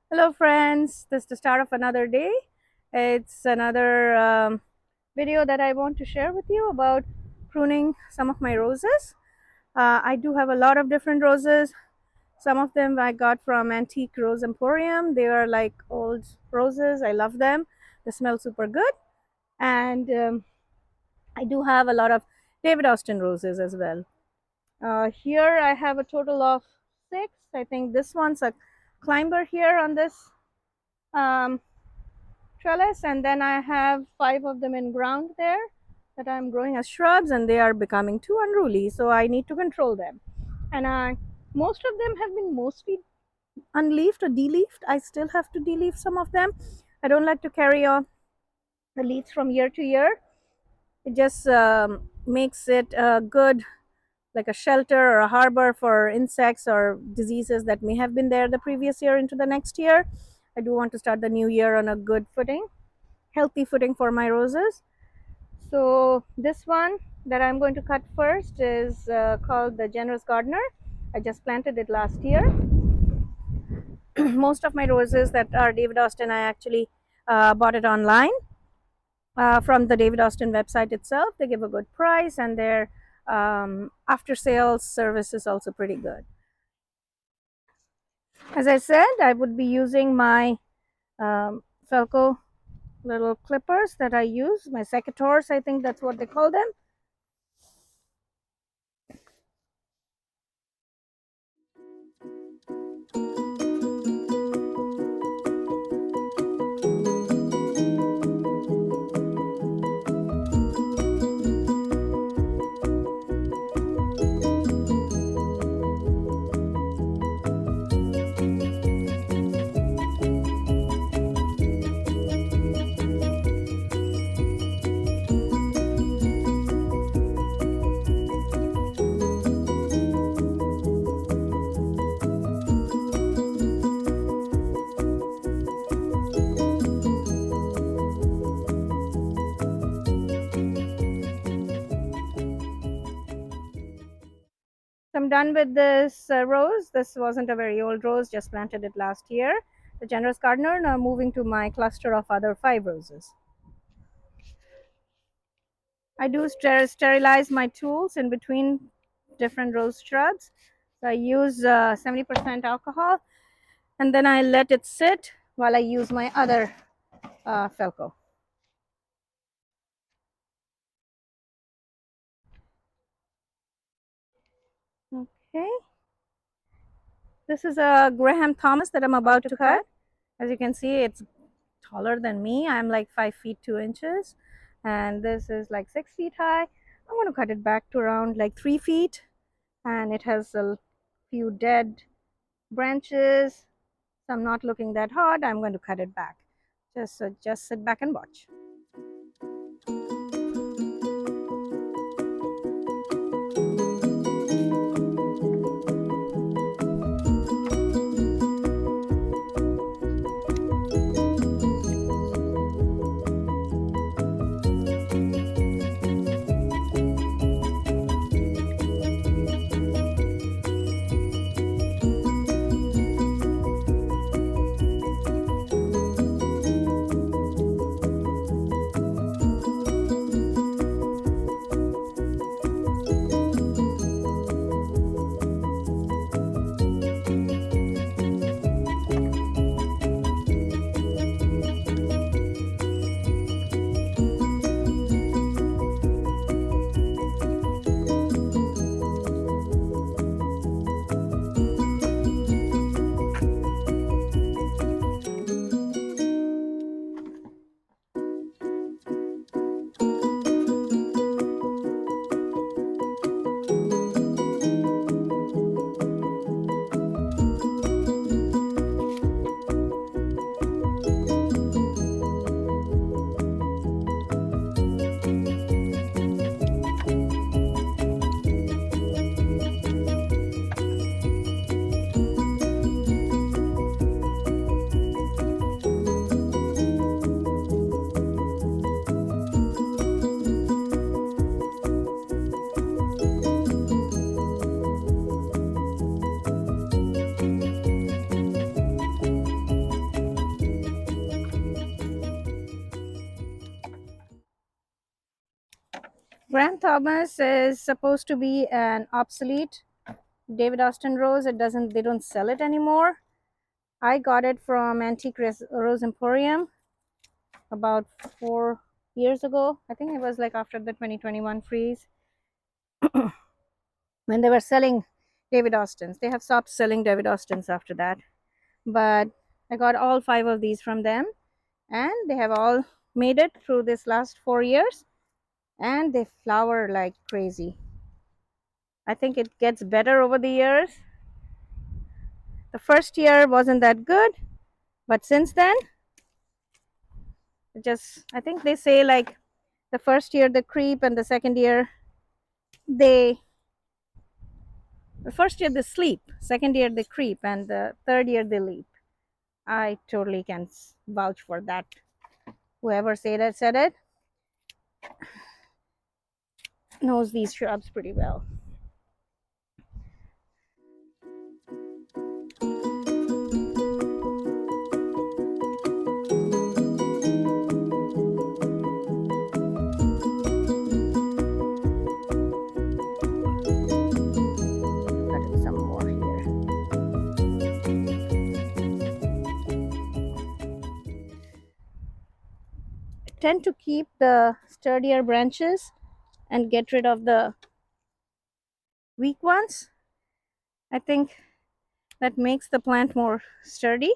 Hello friends, this is the start of another day. It's another video that I want to share with you about pruning some of my roses. I do have a lot of different roses. Some of them I got from Antique Rose Emporium. They are like old roses. I love them. They smell super good. And I do have a lot of David Austin roses as well. Here I have a total of 6. I think this one's a climber here on this um, trellis, and then I have 5 of them in ground there that I'm growing as shrubs, and they are becoming too unruly, so I need to control them. And most of them have been mostly unleafed or deleafed. I still have to deleaf some of them. I don't like to carry on the leaves from year to year. It just makes it a good, like a shelter or a harbor for insects or diseases that may have been there the previous year into the next year. I do want to start the new year on a good footing, healthy footing for my roses. So this one that I'm going to cut first is called the Generous Gardener. I just planted it last year. Most of my roses that are David Austin, I actually bought it online from the David Austin website itself. They give a good price, and their after sales service is also pretty good. As I said, I would be using my Felco little clippers that I use, my secateurs, I think that's what they call them. I'm done with this rose. This wasn't a very old rose, just planted it last year. The Generous Gardener. Now moving to my cluster of other 5 roses. I do sterilize my tools in between different rose shrubs. So I use 70% alcohol, and then I let it sit while I use my other Felco. Okay. This is a Graham Thomas that I'm about to cut. As you can see, it's taller than me. I'm like 5 feet 2 inches, and this is like 6 feet high. I'm going to cut it back to around like 3 feet, and it has a few dead branches, some not looking that hard. I'm going to cut it back. Just sit back and watch. Graham Thomas is supposed to be an obsolete David Austin rose. They don't sell it anymore. I got it from Antique Rose Emporium about 4 years ago. I think it was like after the 2021 freeze when they were selling David Austins. They have stopped selling David Austins after that. But I got all 5 of these from them, and they have all made it through this last 4 years, and they flower like crazy. I think it gets better over the years. The first year wasn't that good, but since then, I think they say like the first year they creep, and the second year they the first year they sleep, second year they creep, and the third year they leap. I totally can vouch for that. Whoever said it knows these shrubs pretty well. Cut some more here. I tend to keep the sturdier branches and get rid of the weak ones. I think that makes the plant more sturdy.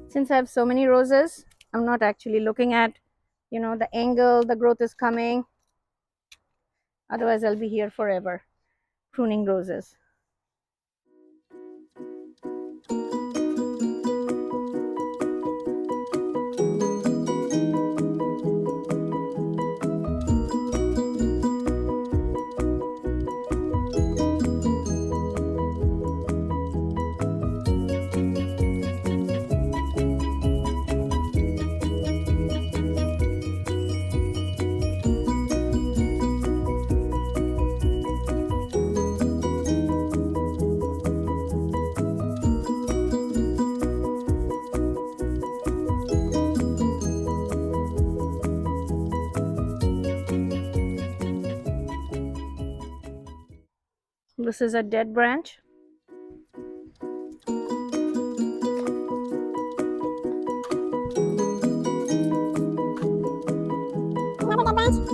Since I have so many roses, I'm not actually looking at, the angle the growth is coming. Otherwise, I'll be here forever pruning roses. This is a dead branch. Another dead branch.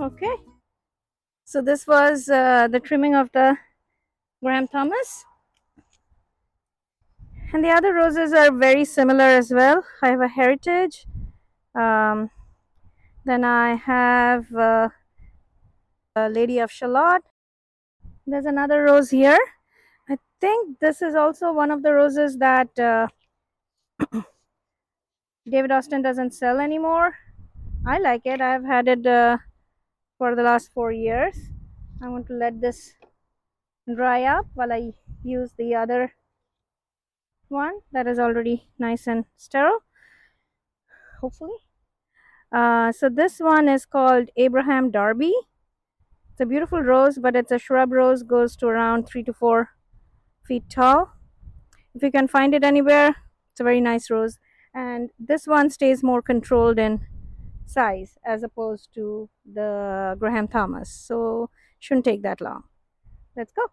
Okay, so this was the trimming of the Graham Thomas, and the other roses are very similar as well. I have a Heritage, then I have a Lady of Shalott. There's another rose here. I think this is also one of the roses that David Austin doesn't sell anymore. I like it. I've had it for the last 4 years. I want to let this dry up while I use the other one that is already nice and sterile, hopefully. So this one is called Abraham Darby. It's a beautiful rose, but it's a shrub rose, goes to around 3 to 4 feet tall. If you can find it anywhere, it's a very nice rose. And this one stays more controlled in size as opposed to the Graham Thomas. So shouldn't take that long. Let's go.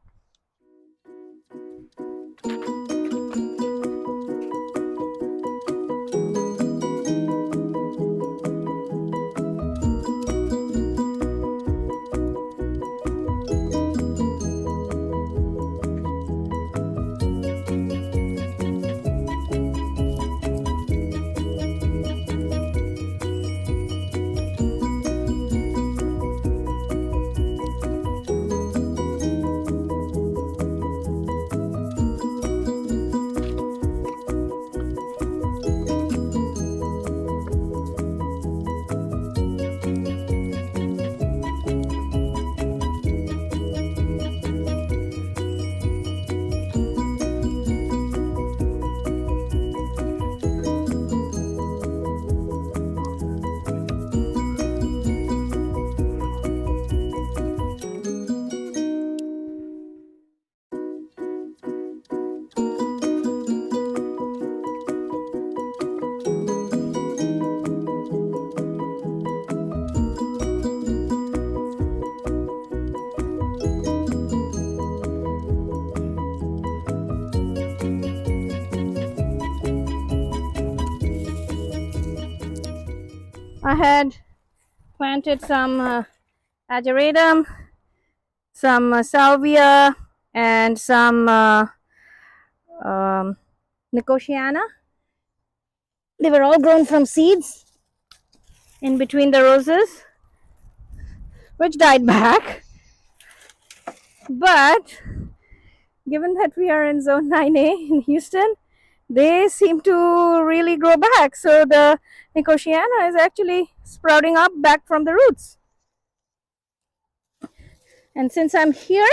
I had planted some ageratum, some salvia, and some nicotiana. They were all grown from seeds in between the roses, which died back. But given that we are in zone 9A in Houston, they seem to really grow back. So the nicotiana is actually sprouting up back from the roots. And since I'm here,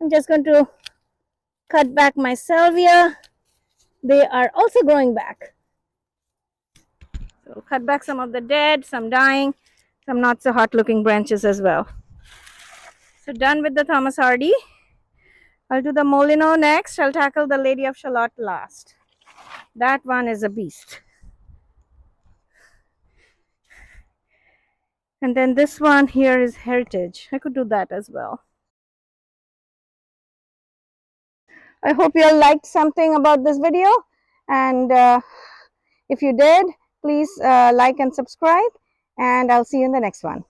I'm just going to cut back my salvia. They are also growing back. So cut back some of the dead, some dying, some not so hot looking branches as well. So done with the Thomas Hardy. I'll do the Molino next. I'll tackle the Lady of Shalott last. That one is a beast. And then this one here is Heritage. I could do that as well. I hope you all liked something about this video, and if you did, please like and subscribe, and I'll see you in the next one.